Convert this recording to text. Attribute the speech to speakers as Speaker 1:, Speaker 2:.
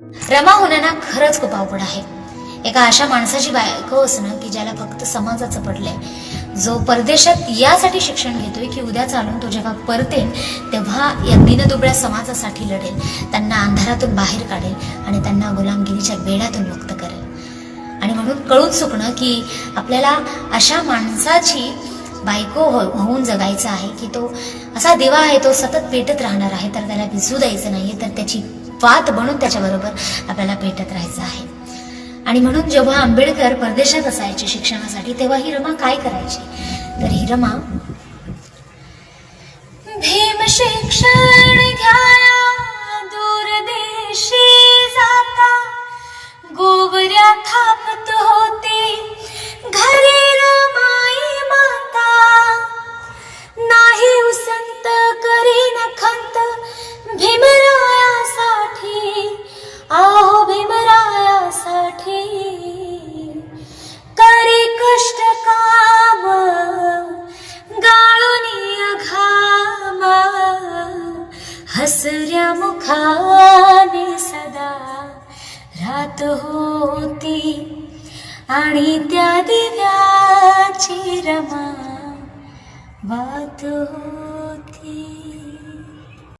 Speaker 1: रमा होणं ना खरंच खूप अवघड आहे. एका अशा माणसाची बायको असणं की ज्याला फक्त समाजाचं पडलंय, जो परदेशात यासाठी शिक्षण घेतोय की उद्या चालून तो जेव्हा परतेल तेव्हा या दीनदुबळ्या समाजासाठी लढेल, त्यांना अंधारातून बाहेर काढेल आणि त्यांना गुलामगिरीच्या बेड्यातून मुक्त करेल. आणि म्हणून कळून चुकणं की आपल्याला अशा माणसाची बायको होऊन जगायचं आहे की तो असा दिवा आहे, तो सतत पेटत राहणार आहे, तर त्याला विझू द्यायचं नाहीये, तर त्याची वात बनून त्याच्याबरोबर आपल्याला पेटत राहायचं आहे. आणि म्हणून जेव्हा आंबेडकर परदेशात असायचे शिक्षणासाठी तेव्हा ही रमा काय करायची, तर ही रमा भीम शिक्षण घ्याया दूरदेशी जाता, गोवऱ्या थापत होती घरी रमाई माता. नाही उसंत करीन खंत भीमरायासाठी, आहो भीमरायासाठी. करी कष्ट काम गाळूनी घाम, हसऱ्या मुखाने सदा रात होती आणि त्या दिव्याची रमा वात होती.